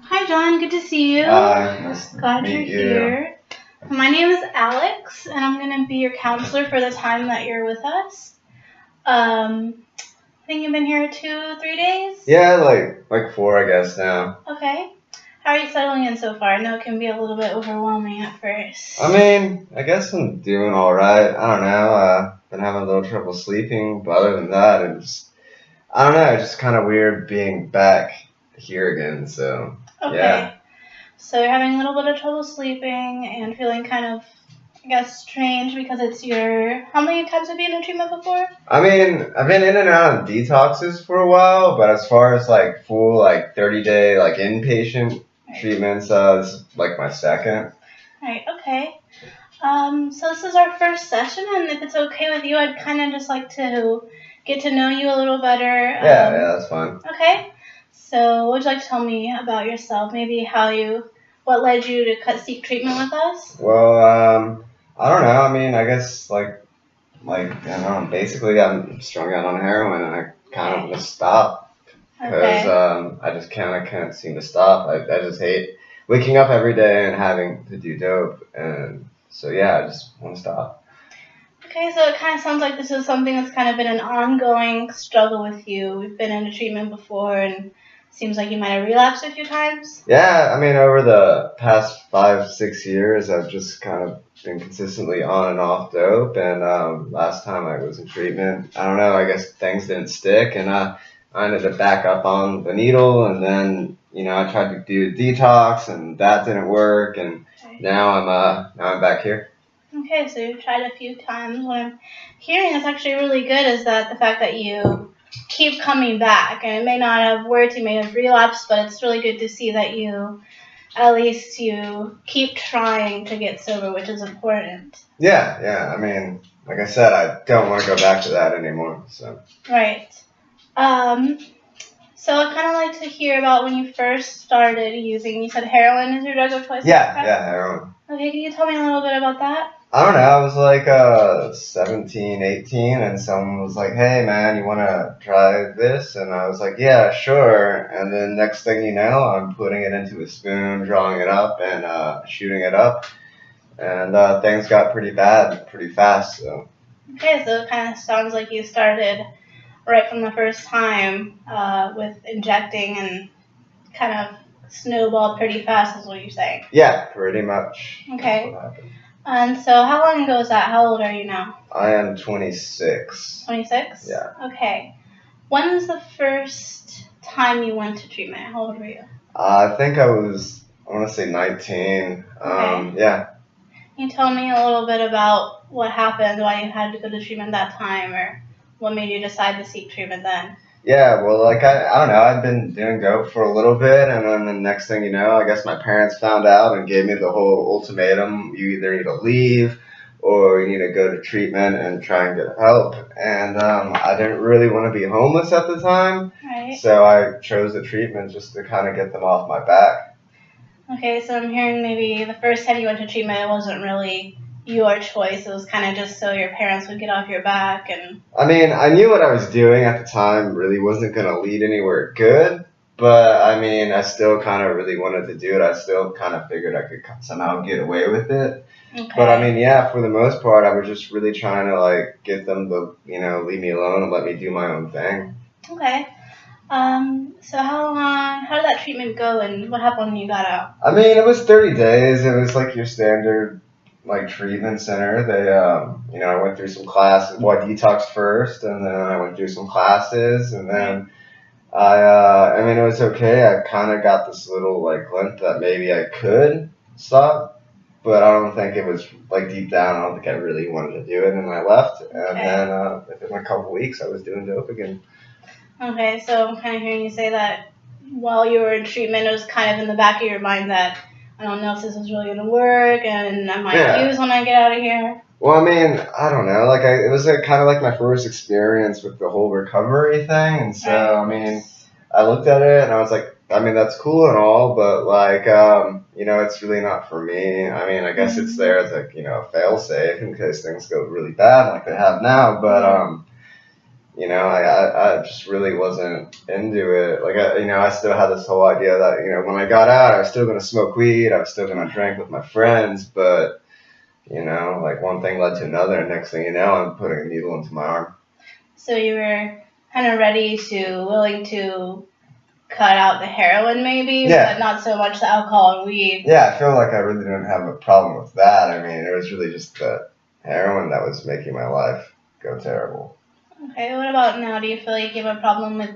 Hi, John. Good to see you. Nice to Glad you're meet you. here. My name is Alex, and I'm going to be your counselor for the time that you're with us. I think you've been here 2, 3 days? Yeah, like 4, I guess now. Okay. How are you settling in so far? I know it can be a little bit overwhelming at first. I mean, I guess I'm doing all right. I don't know. Been having a little trouble sleeping, but other than that, I don't know. It's just kind of weird being back here again. So Okay. yeah. So you're having a little bit of trouble sleeping and feeling kind of, I guess, strange because it's your... How many times have you been in treatment before? I mean, I've been in and out of detoxes for a while, but as far as like full 30-day inpatient treatments, this is like my second. Right, okay. So this is our first session, and if it's okay with you, I'd kind of just like to get to know you a little better. Yeah, that's fine. Okay. So what would you like to tell me about yourself? Maybe what led you to seek treatment with us? Well, I don't know. I mean, I guess I don't know. Basically, I'm strung out on heroin, and I kind of want to stop because I just can't seem to stop. I just hate waking up every day and having to do dope, and so yeah, I just want to stop. Okay, so it kind of sounds like this is something that's kind of been an ongoing struggle with you. We've been into treatment before, and seems like you might have relapsed a few times. Yeah, I mean, over the past 5, 6 years, I've just kind of been consistently on and off dope. And last time I was in treatment, I don't know, I guess things didn't stick, and I ended up back up on the needle. And then I tried to do a detox, and that didn't work. And now I'm back here. Okay, so you've tried a few times. What I'm hearing is actually really good is that the fact that you keep coming back, and it may not have worked, you may have relapsed, but it's really good to see that you keep trying to get sober, which is important. Yeah. I mean, like I said, I don't want to go back to that anymore. So. Right. So I'd kind of like to hear about when you first started using. You said heroin is your drug of choice. Yeah, heroin. Okay, can you tell me a little bit about that? I don't know, I was like 17, 18, and someone was like, hey man, you want to try this? And I was like, yeah, sure. And then next thing you know, I'm putting it into a spoon, drawing it up, and shooting it up. And things got pretty bad pretty fast. So. Okay, so it kind of sounds like you started right from the first time with injecting and kind of snowballed pretty fast is what you're saying. Yeah, pretty much. Okay. That's what happened. And so how long ago was that? How old are you now? I am 26. 26? Yeah. Okay. When was the first time you went to treatment? How old were you? I think I want to say 19. Okay. Yeah. Can you tell me a little bit about what happened, why you had to go to treatment that time, or what made you decide to seek treatment then? Yeah, well, I don't know. I'd been doing dope for a little bit, and then the next thing you know, I guess my parents found out and gave me the whole ultimatum. You either need to leave or you need to go to treatment and try and get help. And I didn't really want to be homeless at the time, right. So I chose the treatment just to kind of get them off my back. Okay, so I'm hearing maybe the first time you went to treatment, it wasn't really your choice. It was kind of just so your parents would get off your back. And I mean, I knew what I was doing at the time really wasn't going to lead anywhere good, but I mean, I still kind of really wanted to do it. I still kind of figured I could somehow get away with it. Okay. But I mean, yeah, for the most part, I was just really trying to get them to, leave me alone and let me do my own thing. Okay. So how did that treatment go, and what happened when you got out? I mean, it was 30 days. It was like your standard treatment center. They, I went through some classes. Well, I detoxed first, and then I went through some classes, and then I mean, it was okay. I kind of got this little glimpse that maybe I could stop, but I don't think it was deep down. I don't think I really wanted to do it, and I left. And then within a couple weeks, I was doing dope again. Okay, so I'm kind of hearing you say that while you were in treatment, it was kind of in the back of your mind that I don't know if this is really going to work, and I might use when I get out of here. Well, I mean, I don't know. It was kind of my first experience with the whole recovery thing, and so I mean, I looked at it and I was like, I mean, that's cool and all, but it's really not for me. I mean, I guess it's there as a fail safe in case things go really bad like they have now, but you know, I just really wasn't into it. Like, I still had this whole idea that, when I got out, I was still going to smoke weed. I was still going to drink with my friends. But, like one thing led to another. And next thing you know, I'm putting a needle into my arm. So you were kind of willing to cut out the heroin maybe, but not so much the alcohol and weed. Yeah, I feel like I really didn't have a problem with that. I mean, it was really just the heroin that was making my life go terrible. Okay, what about now? Do you feel like you have a problem with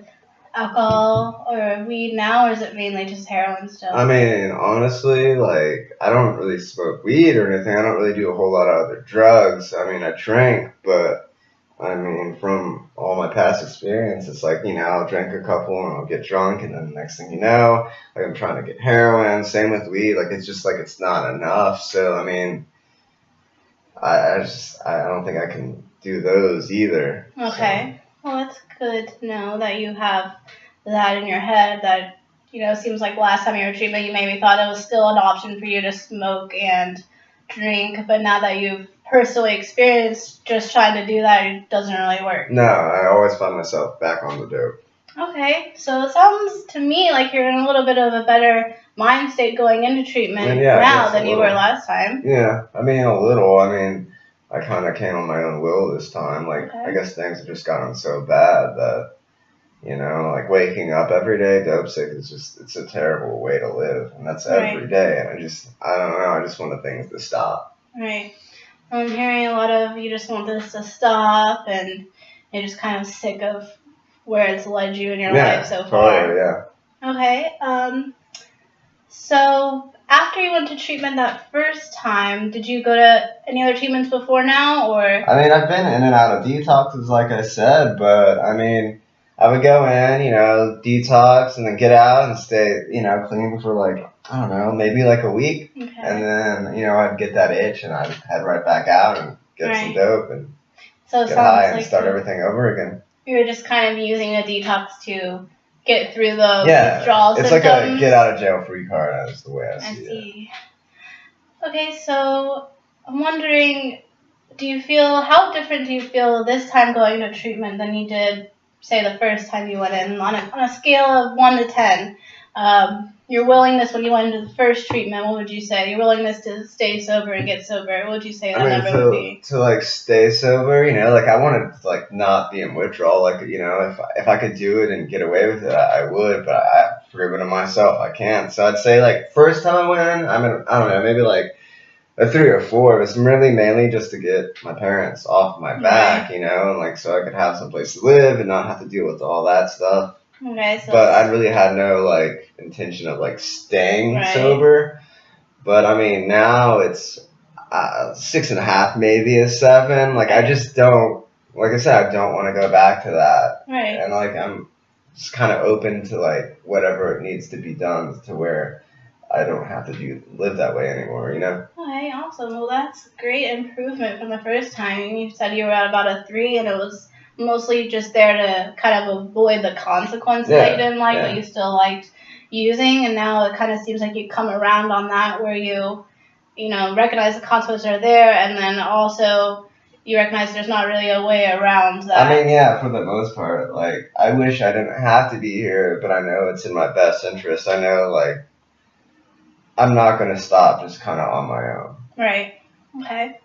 alcohol or weed now, or is it mainly just heroin still? I mean, honestly, like, I don't really smoke weed or anything. I don't really do a whole lot of other drugs. I mean, I drink, but, I mean, from all my past experience, it's like, I'll drink a couple and I'll get drunk, and then the next thing you know, like, I'm trying to get heroin. Same with weed. Like, it's just like it's not enough. So, I mean, I don't think I can do those either. Okay. So. Well, that's good to know that you have that in your head that, seems like last time you were treatment, you maybe thought it was still an option for you to smoke and drink, but now that you've personally experienced just trying to do that, it doesn't really work. No, I always find myself back on the dope. Okay, so it sounds to me like you're in a little bit of a better mind state going into treatment now than you were last time. Yeah, I mean, a little. I mean, I kind of came on my own will this time. Like, I guess things have just gotten so bad that, like waking up every day dope sick is it's a terrible way to live. And that's every day. And I don't know, I just wanted things to stop. Right. I'm hearing a lot of you just want this to stop and you're just kind of sick of where it's led you in your life so far. Totally, yeah. Okay. So after you went to treatment that first time, did you go to any other treatments before now, or? I mean, I've been in and out of detoxes, like I said, but I mean, I would go in, detox, and then get out and stay, clean for like, I don't know, maybe like a week. Okay. And then, I'd get that itch and I'd head right back out and get some dope and get high and start everything over again. You were just kind of using a detox to get through the withdrawal symptoms. It's like a get out of jail free card, is the way I see it. Okay, so I'm wondering, how different do you feel this time going to treatment than you did, say, the first time you went in? On a scale of 1 to 10, your willingness when you went into the first treatment, what would you say? Your willingness to stay sober and get sober, what would you say that number would be? To like stay sober, like I wanted to like not be in withdrawal. Like, if I could do it and get away with it, I would, but I've proven to myself I can't. So I'd say like first time I went in, I don't know, maybe like a 3 or 4. It was really mainly just to get my parents off my back, and like so I could have some place to live and not have to deal with all that stuff. Okay, so but I really had no like intention of like staying sober. But I mean, now it's 6.5, maybe a 7. Like I just don't, like I said, I don't want to go back to that. Right. And like I'm just kind of open to like whatever it needs to be done to where I don't have to live that way anymore, Okay, awesome. Well, that's great improvement from the first time. You said you were at about a 3, and it was mostly just there to kind of avoid the consequences that you didn't like, but you still liked using. And now it kind of seems like you come around on that, where you recognize the consequences are there, and then also you recognize there's not really a way around that. I mean, yeah, for the most part. Like, I wish I didn't have to be here, but I know it's in my best interest. I know, like, I'm not going to stop just kind of on my own. Right. Okay.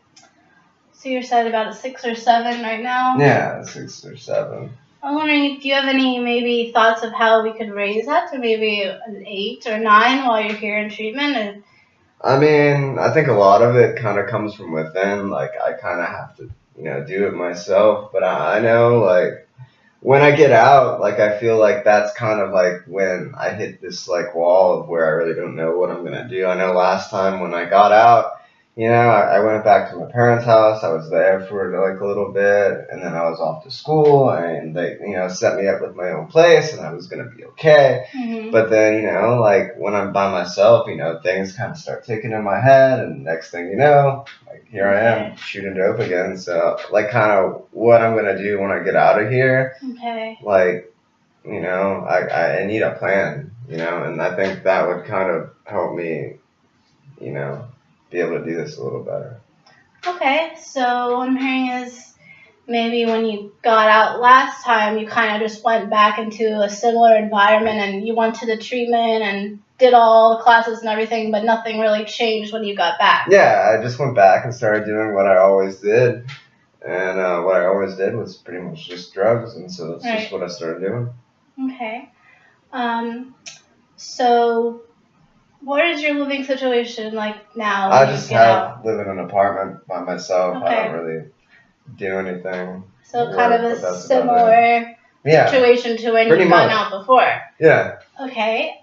So you're set about a 6 or 7 right now? Yeah, 6 or 7. I'm wondering, do you have any maybe thoughts of how we could raise that to maybe an 8 or 9 while you're here in treatment? I mean, I think a lot of it kind of comes from within. Like, I kind of have to, do it myself. But I know, like, when I get out, like, I feel like that's kind of like when I hit this, like, wall of where I really don't know what I'm going to do. I know last time when I got out, I went back to my parents' house. I was there for like a little bit, and then I was off to school, and they, set me up with my own place, and I was gonna be okay. Mm-hmm. But then, like when I'm by myself, things kind of start ticking in my head, and next thing you know, like here I am shooting dope again. So like kind of what I'm gonna do when I get out of here. Okay. Like, I need a plan, and I think that would kind of help me, be able to do this a little better. Okay, so what I'm hearing is maybe when you got out last time, you kind of just went back into a similar environment and you went to the treatment and did all the classes and everything, but nothing really changed when you got back. Yeah, I just went back and started doing what I always did. And what I always did was pretty much just drugs, and so that's just what I started doing. Okay. So what is your living situation like now? I just live in an apartment by myself. Okay. I don't really do anything. So kind of a similar situation to when you got out before. Yeah. Okay.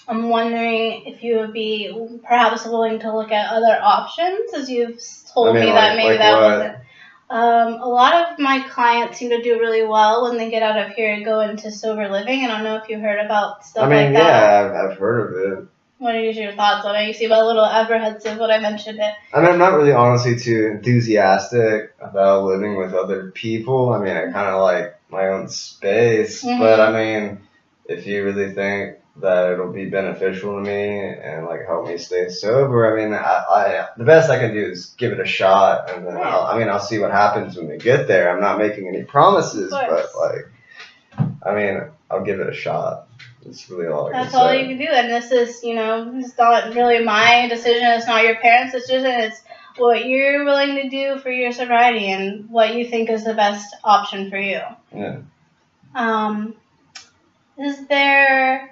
I'm wondering if you would be perhaps willing to look at other options, as you've told me that maybe that wasn't. A lot of my clients seem to do really well when they get out of here and go into sober living. I don't know if you heard about stuff like that. Yeah, I've heard of it. What are your thoughts on it? You seem a little apprehensive when I mentioned it. I mean, I'm not really honestly too enthusiastic about living with other people. I mean, I kind of like my own space. Mm-hmm. But I mean, if you really think that it'll be beneficial to me and like help me stay sober, I mean, I the best I can do is give it a shot, and then I'll see what happens when we get there. I'm not making any promises, but like, I mean, I'll give it a shot. It's really all I can say. That's all you can do, and this is, it's not really my decision. It's not your parents' decision. It's what you're willing to do for your sobriety and what you think is the best option for you. Yeah. Is there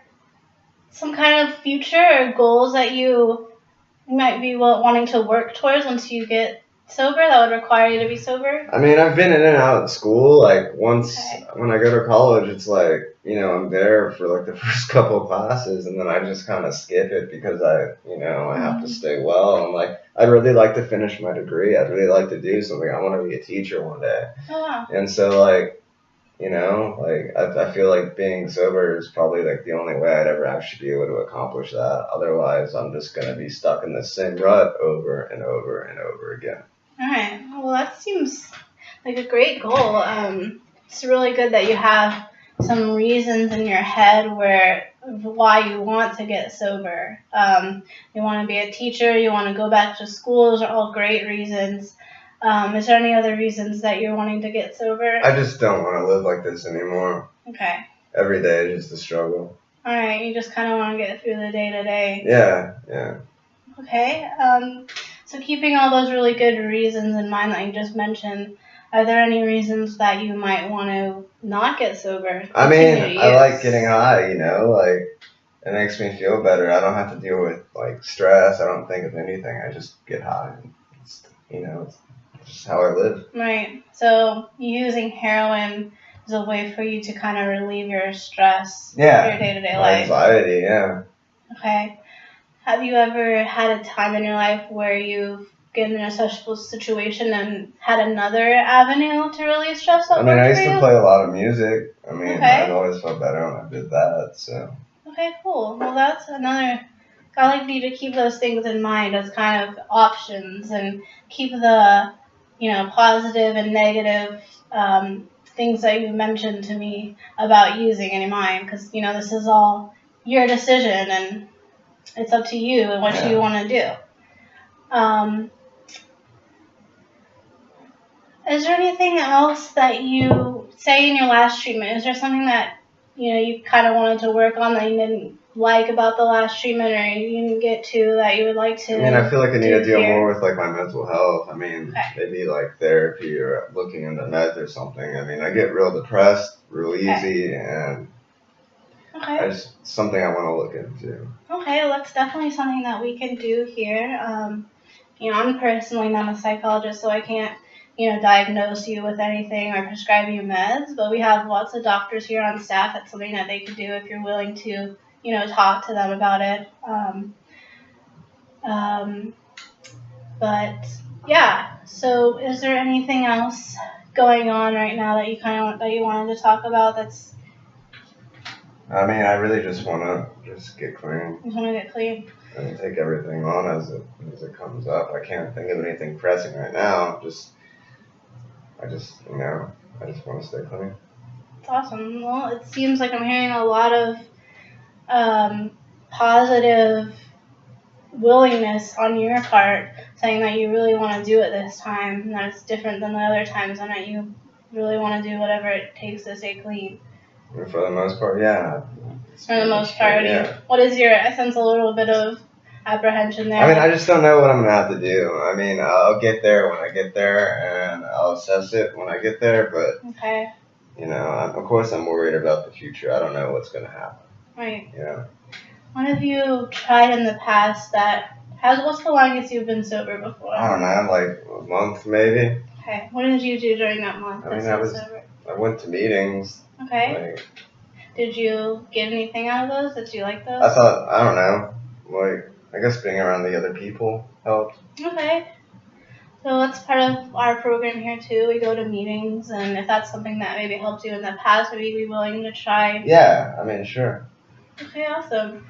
some kind of future or goals that you might be wanting to work towards once you get sober that would require you to be sober? I mean, I've been in and out of school. Like, once when I go to college, it's like, I'm there for like the first couple of classes, and then I just kind of skip it because I have to stay well. And like, I'd really like to finish my degree. I'd really like to do something. I want to be a teacher one day. Oh, wow. And so like, I feel like being sober is probably like the only way I'd ever actually be able to accomplish that. Otherwise, I'm just going to be stuck in the same rut over and over and over again. All right. Well, that seems like a great goal. It's really good that you have some reasons in your head why you want to get sober. You want to be a teacher. You want to go back to school. Those are all great reasons. Is there any other reasons that you're wanting to get sober? I just don't want to live like this anymore. Okay. Every day is just a struggle. All right. You just kind of want to get through the day-to-day. Yeah. Okay. So keeping all those really good reasons in mind that you just mentioned, are there any reasons that you might want to not get sober? I mean, I like getting high, like, it makes me feel better. I don't have to deal with, like, stress. I don't think of anything. I just get high. It's just how I live. Right. So using heroin is a way for you to kind of relieve your stress of your day-to-day life. Anxiety, yeah. Okay. Have you ever had a time in your life where you've gotten in a social situation and had another avenue to release stress? I mean, I used to play a lot of music. I mean, I always felt better when I did that, so. Okay, cool. Well, that's another. I like you to keep those things in mind as kind of options and keep the, positive and negative things that you mentioned to me about using in mind, because, this is all your decision and it's up to you and what you want to do. Is there anything else that you say in your last treatment? Is there something that, you kind of wanted to work on that you didn't like about the last treatment, or you didn't get to that you would like to? I mean, I feel like I need to deal more with like my mental health. I mean, maybe like therapy or looking into meds or something. I mean, I get real depressed real easy, and it's something I want to look into. Okay, well, that's definitely something that we can do here. I'm personally not a psychologist, so I can't, diagnose you with anything or prescribe you meds, but we have lots of doctors here on staff. That's something that they could do if you're willing to, talk to them about it. But yeah, so is there anything else going on right now that you wanted to talk about? I mean, I really just want to get clean. You just want to get clean? And take everything on as it comes up. I can't think of anything pressing right now. I just want to stay clean. That's awesome. Well, it seems like I'm hearing a lot of positive willingness on your part, saying that you really want to do it this time, and that it's different than the other times, and that you really want to do whatever it takes to stay clean. For the most part, yeah. For the most part, yeah. What is your, I sense a little bit of apprehension there. I mean, I just don't know what I'm going to have to do. I mean, I'll get there when I get there, and I'll assess it when I get there, but, okay. You know, of course I'm worried about the future. I don't know what's going to happen. Right. You know? What have you tried in the past what's the longest you've been sober before? I don't know, like a month maybe. Okay. What did you do during that month? I mean, I went to meetings. Okay. Did you get anything out of those? Did you like those? I don't know, like, I guess being around the other people helped. Okay. So that's part of our program here too. We go to meetings, and if that's something that maybe helped you in the past, would you be willing to try? Yeah, I mean, sure. Okay, awesome.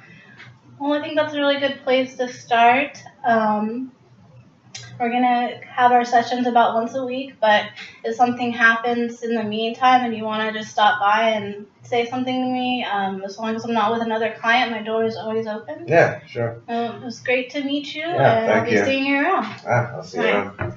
Well, I think that's a really good place to start. We're going to have our sessions about once a week, but if something happens in the meantime and you want to just stop by and say something to me, as long as I'm not with another client, my door is always open. Yeah, sure. It was great to meet you, yeah, and I'll be seeing you around. I'll see you around.